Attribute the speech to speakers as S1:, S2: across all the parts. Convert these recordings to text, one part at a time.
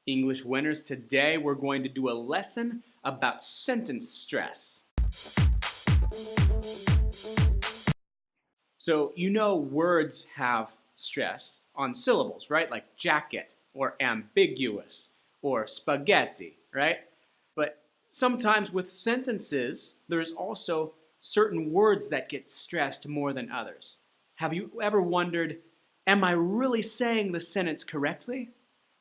S1: English winners, today we're going to do a lesson about sentence stress. So you know words have stress on syllables, right? Like jacket or ambiguous or spaghetti, right? But sometimes with sentences, there's also certain words that get stressed more than others. Have you ever wondered, am I really saying the sentence correctly?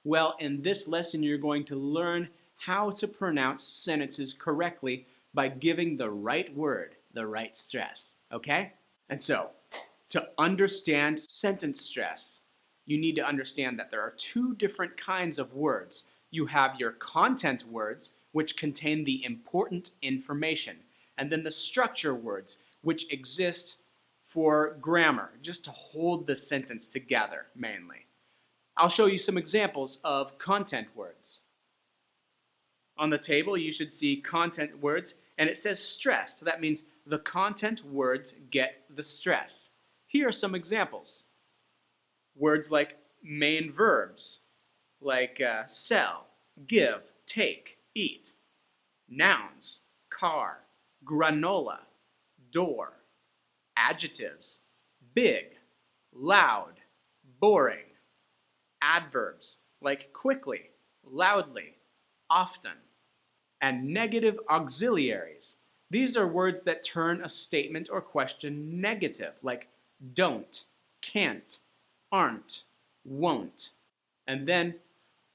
S1: Well, in this lesson, you're going to learn how to pronounce sentences correctly by giving the right word, the right stress, okay? And so, to understand sentence stress, you need to understand that there are two different kinds of words. You have your content words, which contain the important information, and then the structure words, which exist for grammar, just to hold the sentence together, mainly. I'll show you some examples of content words. On the table, you should see content words, and it says stressed. That means the content words get the stress. Here are some examples. Words like main verbs, like sell, give, take, eat. Nouns, car, granola, door. Adjectives, big, loud, boring. Adverbs, like quickly, loudly, often. And negative auxiliaries. These are words that turn a statement or question negative, like don't, can't, aren't, won't. And then,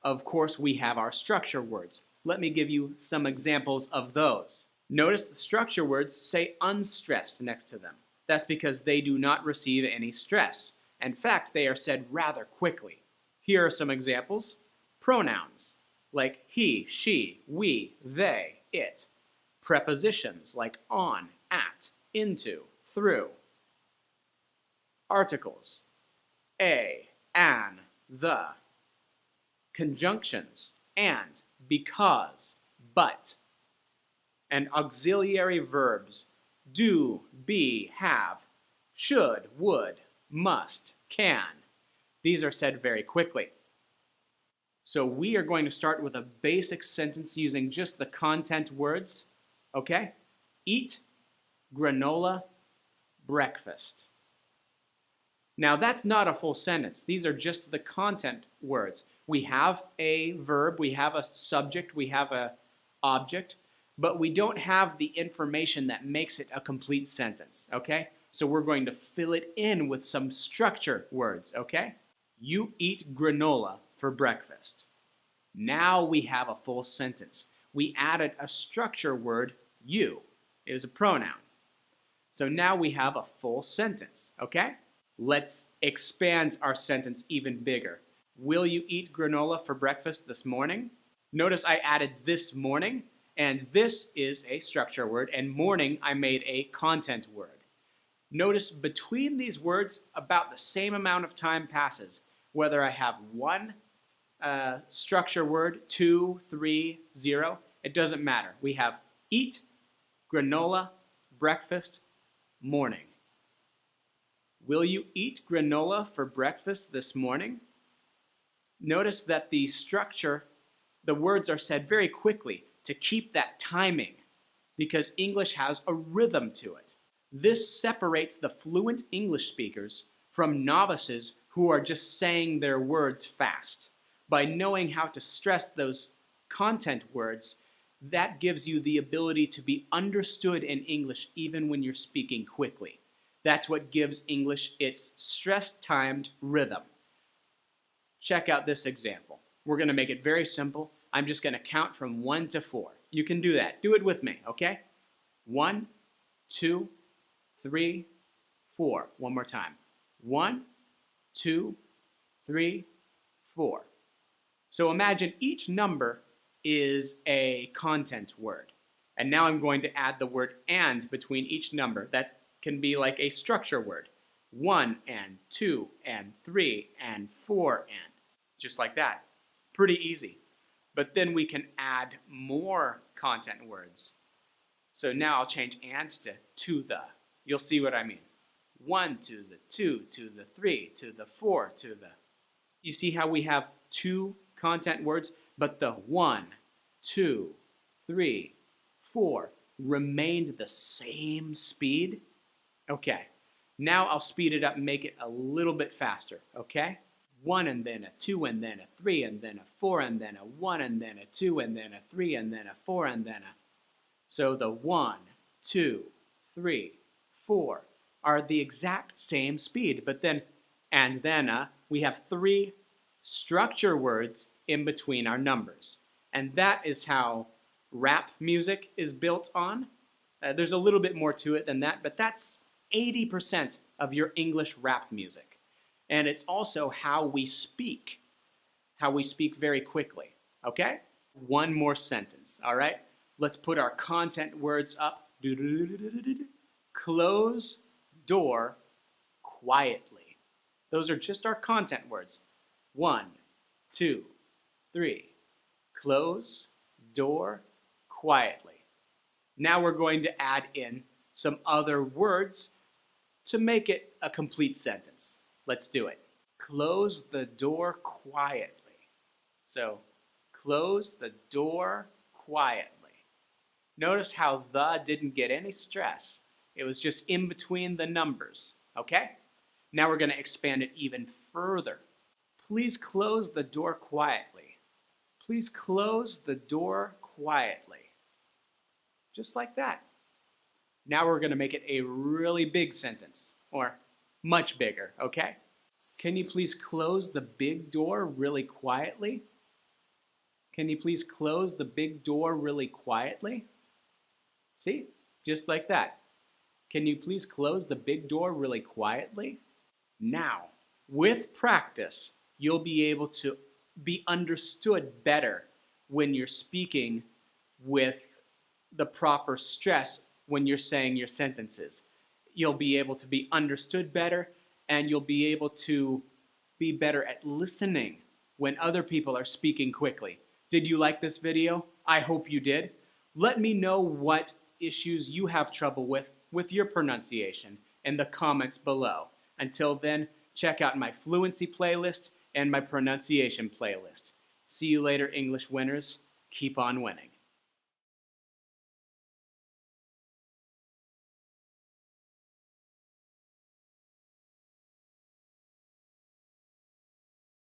S1: of course, we have our structure words. Let me give you some examples of those. Notice the structure words say unstressed next to them. That's because they do not receive any stress. In fact, they are said rather quickly. Here are some examples. Pronouns, like he, she, we, they, it. Prepositions, like on, at, into, through. Articles, a, an, the. Conjunctions, and, because, but. And auxiliary verbs, do, be, have, should, would, must, can. These are said very quickly. So we are going to start with a basic sentence using just the content words. Okay? Eat, granola, breakfast. Now that's not a full sentence. These are just the content words. We have a verb, we have a subject, we have an object, but we don't have the information that makes it a complete sentence. Okay? So we're going to fill it in with some structure words. Okay? You eat granola for breakfast. Now we have a full sentence. We added a structure word, you. It is a pronoun. So now we have a full sentence, okay? Let's expand our sentence even bigger. Will you eat granola for breakfast this morning? Notice I added this morning, and this is a structure word, and morning I made a content word. Notice between these words, about the same amount of time passes, whether I have one structure word, 2, 3, 0, it doesn't matter. We have eat, granola, breakfast, morning. Will you eat granola for breakfast this morning? Notice that the structure, the words are said very quickly to keep that timing, because English has a rhythm to it. This separates the fluent English speakers from novices who are just saying their words fast. By knowing how to stress those content words, that gives you the ability to be understood in English even when you're speaking quickly. That's what gives English its stress-timed rhythm. Check out this example. We're going to make it very simple. I'm just going to count from 1 to 4. You can do that. Do it with me, okay? 1, 2, 3, 4. One more time. 1, 2, 3, 4. So imagine each number is a content word. And now I'm going to add the word and between each number. That can be like a structure word. 1 and 2 and 3 and 4 and. Just like that. Pretty easy. But then we can add more content words. So now I'll change and to the. You'll see what I mean. 1 to the 2 to the 3 to the 4 to the. You see how we have two content words? but the 1, 2, 3, 4 remained the same speed. Okay, now I'll speed it up and make it a little bit faster, okay? 1 and then a 2 and then a 3 and then a 4 and then a 1 and then a 2 and then a 3 and then a 4 and then a... So the 1, 2, 3, 4 are the exact same speed, but then and then a, we have 3 structure words in between our numbers. And that is how rap music is built on. There's a little bit more to it than that, but that's 80% of your English rap music. And it's also how we speak very quickly, okay? One more sentence, all right? Let's put our content words up. Close door quietly. Those are just our content words. 1, 2, 3. Close door quietly. Now we're going to add in some other words to make it a complete sentence. Let's do it. Close the door quietly. So, close the door quietly. Notice how the didn't get any stress. It was just in between the numbers, okay? Now we're going to expand it even further. Please close the door quietly. Please close the door quietly. Just like that. Now we're going to make it a really big sentence, or much bigger, okay? Can you please close the big door really quietly? Can you please close the big door really quietly? See? Just like that. Can you please close the big door really quietly? Now, with practice, you'll be able to be understood better when you're speaking with the proper stress when you're saying your sentences. You'll be able to be understood better, and you'll be able to be better at listening when other people are speaking quickly. Did you like this video? I hope you did. Let me know what issues you have trouble with your pronunciation in the comments below. Until then, check out my fluency playlist and my pronunciation playlist. See you later, English winners. Keep on winning.